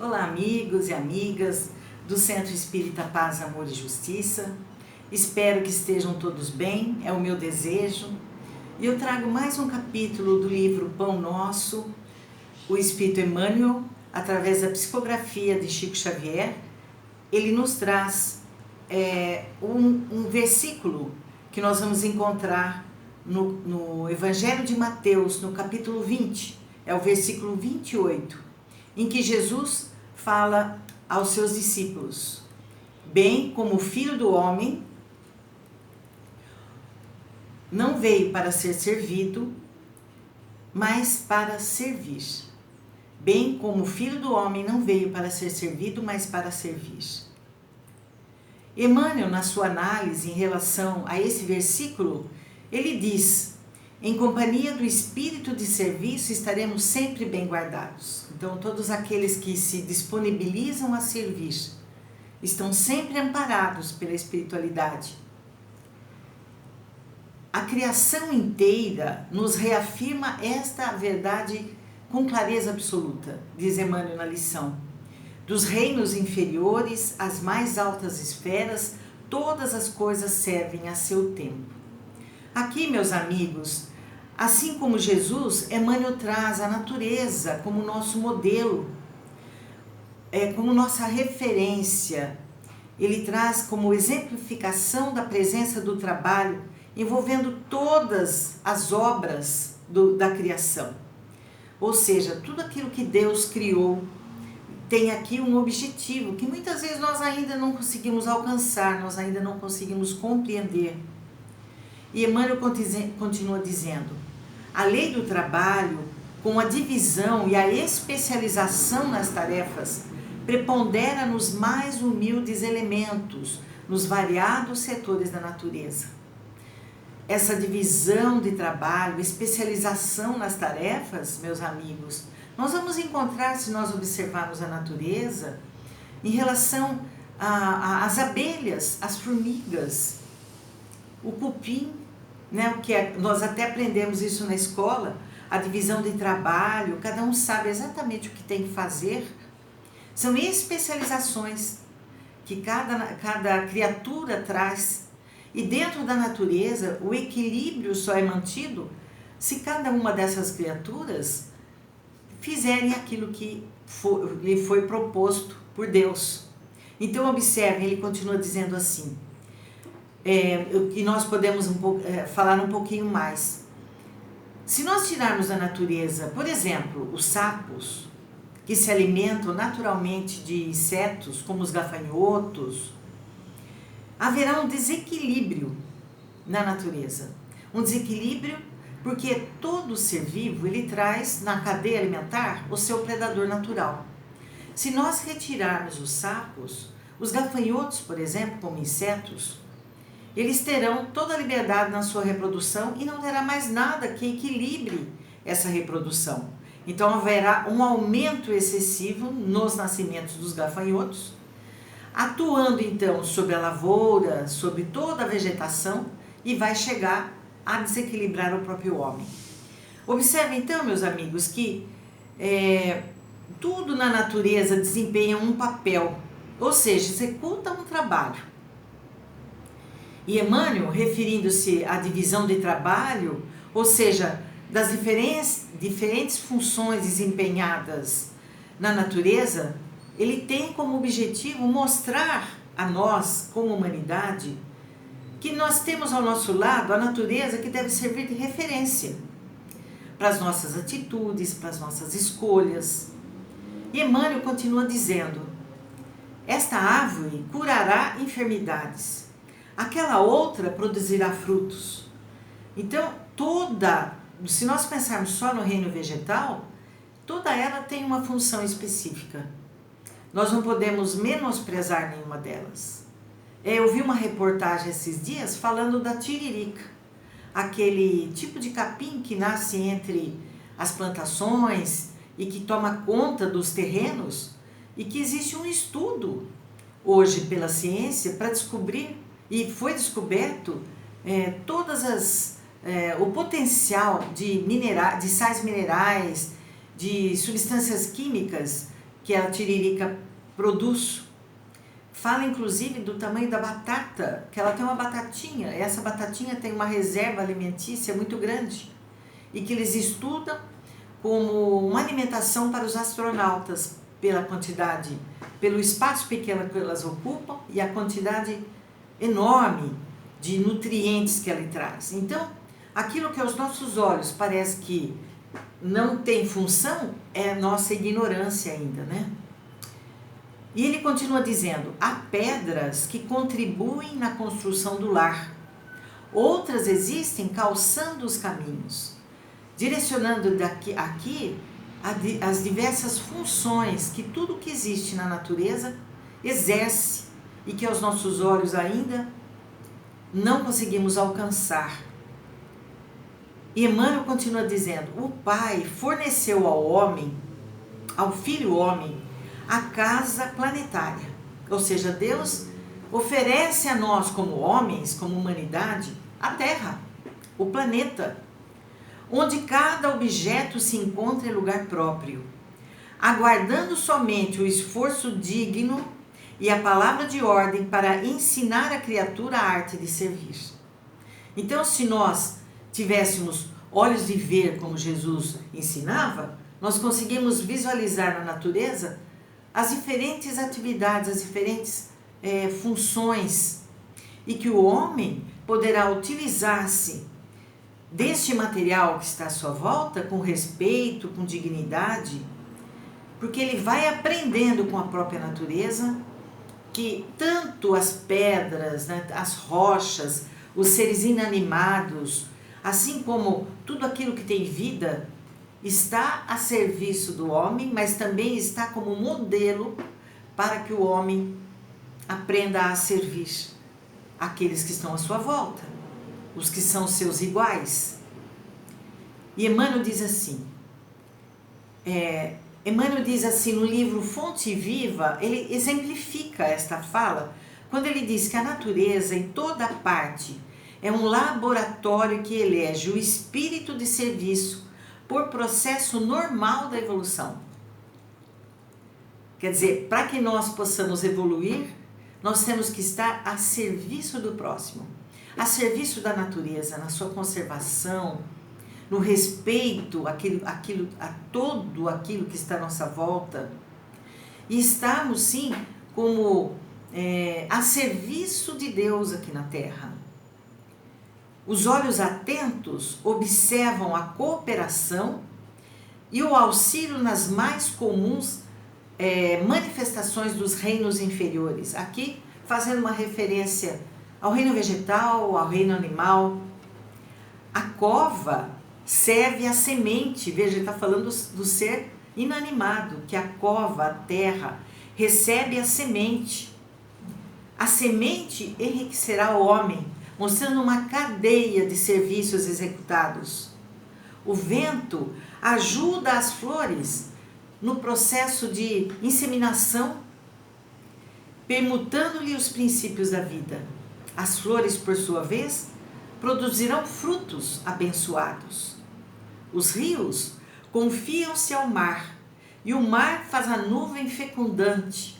Olá, amigos e amigas do Centro Espírita Paz, Amor e Justiça. Espero que estejam todos bem, é o meu desejo. E eu trago mais um capítulo do livro Pão Nosso, o Espírito Emmanuel, através da psicografia de Chico Xavier. Ele nos traz um versículo que nós vamos encontrar no Evangelho de Mateus, no capítulo 20, é o versículo 28, em que Jesus fala aos seus discípulos: bem como o Filho do Homem não veio para ser servido, mas para servir. Bem como o Filho do Homem não veio para ser servido, mas para servir. Emmanuel, na sua análise em relação a esse versículo, ele diz: em companhia do espírito de serviço estaremos sempre bem guardados. Então, todos aqueles que se disponibilizam a servir estão sempre amparados pela espiritualidade. A criação inteira nos reafirma esta verdade com clareza absoluta, diz Emmanuel na lição. Dos reinos inferiores às mais altas esferas, todas as coisas servem a seu tempo. Aqui, meus amigos, assim como Jesus, Emmanuel traz a natureza como nosso modelo, como nossa referência. Ele traz como exemplificação da presença do trabalho, envolvendo todas as obras da criação. Ou seja, tudo aquilo que Deus criou tem aqui um objetivo que muitas vezes nós ainda não conseguimos alcançar, nós ainda não conseguimos compreender. E Emmanuel continua dizendo: a lei do trabalho, com a divisão e a especialização nas tarefas, prepondera nos mais humildes elementos, nos variados setores da natureza. Essa divisão de trabalho, especialização nas tarefas, meus amigos, nós vamos encontrar, se nós observarmos a natureza, em relação às abelhas, às formigas, o cupim, né, nós até aprendemos isso na escola, a divisão de trabalho, cada um sabe exatamente o que tem que fazer. São especializações que cada criatura traz. E dentro da natureza, o equilíbrio só é mantido se cada uma dessas criaturas fizerem aquilo que lhe foi proposto por Deus. Então, observem, ele continua dizendo assim, que nós podemos falar um pouquinho mais. Se nós tirarmos da natureza, por exemplo, os sapos, que se alimentam naturalmente de insetos, como os gafanhotos, haverá um desequilíbrio na natureza. Um desequilíbrio porque todo ser vivo, ele traz na cadeia alimentar o seu predador natural. Se nós retirarmos os sapos, os gafanhotos, por exemplo, como insetos, eles terão toda a liberdade na sua reprodução e não terá mais nada que equilibre essa reprodução. Então haverá um aumento excessivo nos nascimentos dos gafanhotos, atuando então sobre a lavoura, sobre toda a vegetação, e vai chegar a desequilibrar o próprio homem. Observe então, meus amigos, que tudo na natureza desempenha um papel, ou seja, executa um trabalho. E Emmanuel, referindo-se à divisão de trabalho, ou seja, das diferentes funções desempenhadas na natureza, ele tem como objetivo mostrar a nós, como humanidade, que nós temos ao nosso lado a natureza que deve servir de referência para as nossas atitudes, para as nossas escolhas. E Emmanuel continua dizendo: esta árvore curará enfermidades, aquela outra produzirá frutos. Então, se nós pensarmos só no reino vegetal, toda ela tem uma função específica. Nós não podemos menosprezar nenhuma delas. Eu vi uma reportagem esses dias falando da tiririca, aquele tipo de capim que nasce entre as plantações e que toma conta dos terrenos, e que existe um estudo hoje pela ciência para descobrir, e foi descoberto o potencial de sais minerais, de substâncias químicas que a tiririca produz. Fala inclusive do tamanho da batata, que ela tem uma batatinha, essa batatinha tem uma reserva alimentícia muito grande e que eles estudam como uma alimentação para os astronautas pela quantidade, pelo espaço pequeno que elas ocupam e a quantidade enorme de nutrientes que ela traz. Então, aquilo que aos nossos olhos parece que não tem função é nossa ignorância ainda, né? E ele continua dizendo: há pedras que contribuem na construção do lar. Outras existem calçando os caminhos, direcionando aqui as diversas funções que tudo que existe na natureza exerce e que aos nossos olhos ainda não conseguimos alcançar. E Emmanuel continua dizendo: o Pai forneceu ao homem, ao Filho homem, a casa planetária. Ou seja, Deus oferece a nós como homens, como humanidade, a Terra, o planeta, onde cada objeto se encontra em lugar próprio, aguardando somente o esforço digno e a palavra de ordem para ensinar a criatura a arte de servir. Então, se nós tivéssemos olhos de ver como Jesus ensinava, nós conseguimos visualizar na natureza as diferentes atividades, as diferentes funções, e que o homem poderá utilizar-se deste material que está à sua volta com respeito, com dignidade, porque ele vai aprendendo com a própria natureza que tanto as pedras, né, as rochas, os seres inanimados, assim como tudo aquilo que tem vida, está a serviço do homem, mas também está como modelo para que o homem aprenda a servir aqueles que estão à sua volta, os que são seus iguais. E Emmanuel diz assim, no livro Fonte Viva, ele exemplifica esta fala, quando ele diz que a natureza em toda parte é um laboratório que elege o espírito de serviço por processo normal da evolução. Quer dizer, para que nós possamos evoluir, nós temos que estar a serviço do próximo, a serviço da natureza, na sua conservação, no respeito a todo aquilo que está à nossa volta, e estarmos sim como a serviço de Deus aqui na Terra. Os olhos atentos observam a cooperação e o auxílio nas mais comuns manifestações dos reinos inferiores. Aqui fazendo uma referência ao reino vegetal, ao reino animal. A cova serve a semente, veja, ele está falando do ser inanimado, que a cova, a terra, recebe a semente. A semente enriquecerá o homem, mostrando uma cadeia de serviços executados. O vento ajuda as flores no processo de inseminação, permutando-lhe os princípios da vida. As flores, por sua vez, produzirão frutos abençoados. Os rios confiam-se ao mar, e o mar faz a nuvem fecundante.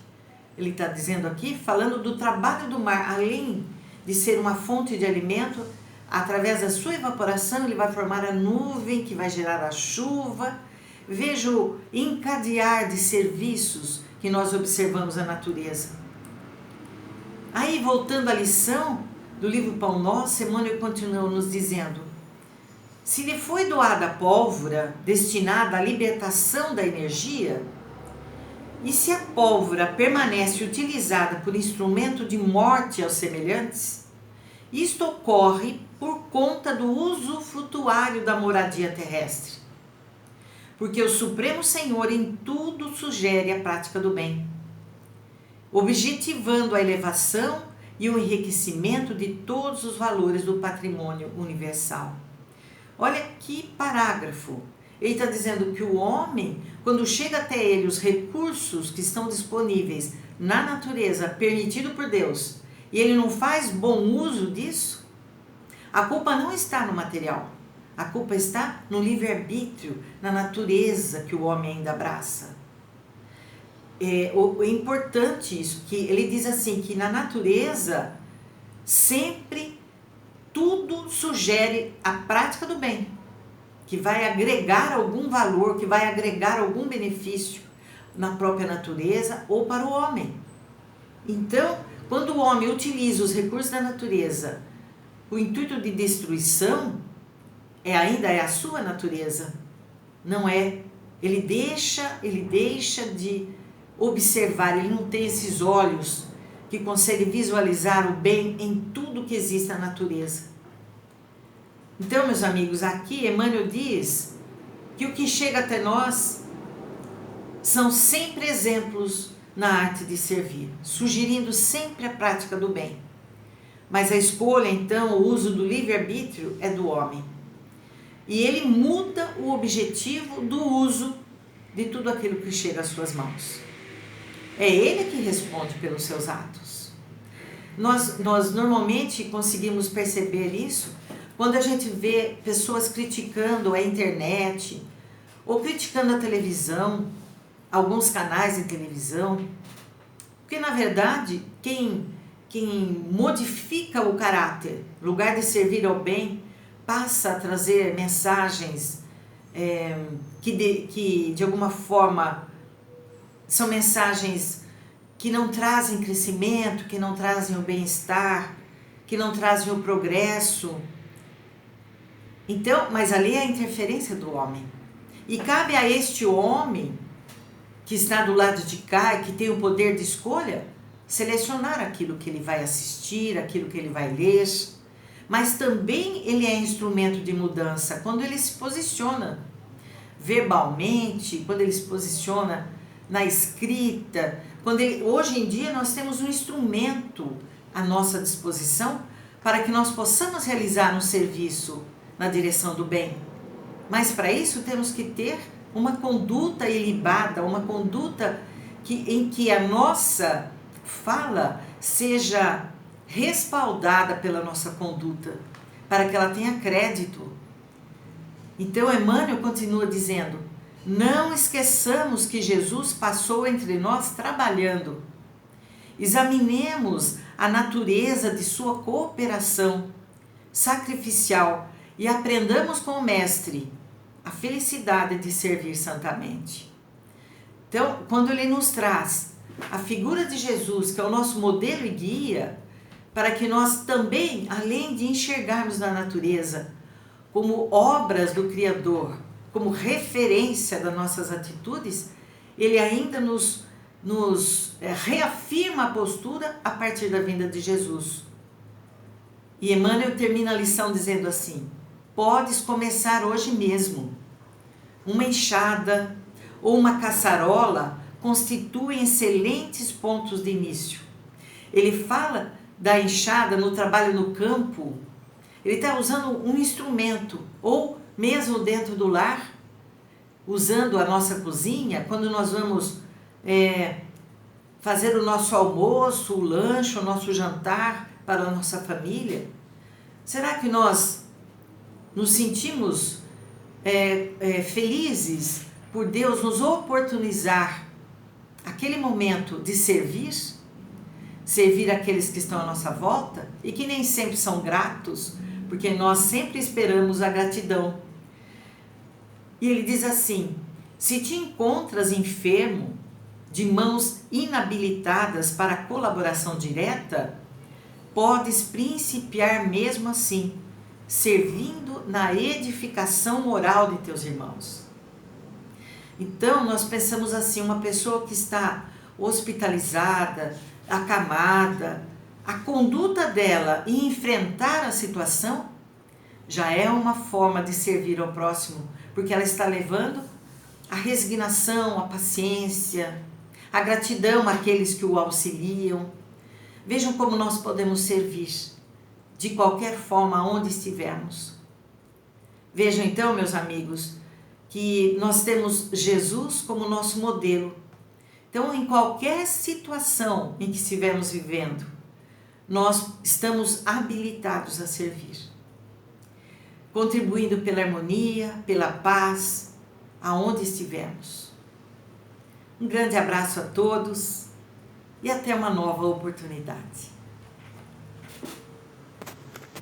Ele está dizendo aqui, falando do trabalho do mar, além de ser uma fonte de alimento, através da sua evaporação ele vai formar a nuvem que vai gerar a chuva. Veja o encadear de serviços que nós observamos na natureza. Aí, voltando à lição do livro Pão Nosso, Emmanuel continua nos dizendo: se lhe foi doada a pólvora destinada à libertação da energia, e se a pólvora permanece utilizada por instrumento de morte aos semelhantes, isto ocorre por conta do usufrutuário da moradia terrestre. Porque o Supremo Senhor em tudo sugere a prática do bem, objetivando a elevação e o enriquecimento de todos os valores do patrimônio universal. Olha que parágrafo! Ele está dizendo que o homem, quando chega até ele os recursos que estão disponíveis na natureza, permitido por Deus, e ele não faz bom uso disso, a culpa não está no material, a culpa está no livre-arbítrio, na natureza que o homem ainda abraça. é importante isso, que ele diz assim, que na natureza sempre tudo sugere a prática do bem, que vai agregar algum valor, que vai agregar algum benefício na própria natureza ou para o homem. Então, quando o homem utiliza os recursos da natureza com o intuito de destruição, ainda é a sua natureza, não é? Ele deixa de observar, ele não tem esses olhos que conseguem visualizar o bem em tudo que existe na natureza. Então, meus amigos, aqui Emmanuel diz que o que chega até nós são sempre exemplos na arte de servir, sugerindo sempre a prática do bem. Mas a escolha, então, o uso do livre-arbítrio é do homem. E ele muda o objetivo do uso de tudo aquilo que chega às suas mãos. É ele que responde pelos seus atos. Nós normalmente conseguimos perceber isso quando a gente vê pessoas criticando a internet ou criticando a televisão, alguns canais de televisão, porque na verdade quem modifica o caráter, em lugar de servir ao bem, passa a trazer mensagens que de alguma forma são mensagens que não trazem crescimento, que não trazem o bem-estar, que não trazem o progresso. Então, mas ali é a interferência do homem. E cabe a este homem que está do lado de cá e que tem o poder de escolha, selecionar aquilo que ele vai assistir, aquilo que ele vai ler, mas também ele é instrumento de mudança quando ele se posiciona verbalmente, quando ele se posiciona na escrita, hoje em dia nós temos um instrumento à nossa disposição para que nós possamos realizar um serviço na direção do bem. Mas para isso temos que ter uma conduta ilibada, uma conduta em que a nossa fala seja respaldada pela nossa conduta, para que ela tenha crédito. Então Emmanuel continua dizendo: não esqueçamos que Jesus passou entre nós trabalhando. Examinemos a natureza de sua cooperação sacrificial e aprendamos com o Mestre a felicidade de servir santamente. Então, quando ele nos traz a figura de Jesus, que é o nosso modelo e guia, para que nós também, além de enxergarmos na natureza como obras do Criador, como referência das nossas atitudes, ele ainda nos reafirma a postura a partir da vinda de Jesus. E Emmanuel termina a lição dizendo assim: podes começar hoje mesmo. Uma enxada ou uma caçarola constituem excelentes pontos de início. Ele fala da enxada no trabalho no campo. Ele está usando um instrumento, ou mesmo dentro do lar, usando a nossa cozinha, quando nós vamos fazer o nosso almoço, o lanche, o nosso jantar para a nossa família. Será que nós nos sentimos felizes por Deus nos oportunizar aquele momento de servir aqueles que estão à nossa volta e que nem sempre são gratos, porque nós sempre esperamos a gratidão. E ele diz assim: se te encontras enfermo, de mãos inabilitadas para a colaboração direta, podes principiar mesmo assim, servindo na edificação moral de teus irmãos. Então, nós pensamos assim, uma pessoa que está hospitalizada, acamada, a conduta dela em enfrentar a situação já é uma forma de servir ao próximo, porque ela está levando a resignação, a paciência, a gratidão àqueles que o auxiliam. Vejam como nós podemos servir de qualquer forma, onde estivermos. Vejam então, meus amigos, que nós temos Jesus como nosso modelo. Então, em qualquer situação em que estivermos vivendo, nós estamos habilitados a servir, contribuindo pela harmonia, pela paz, aonde estivermos. Um grande abraço a todos e até uma nova oportunidade.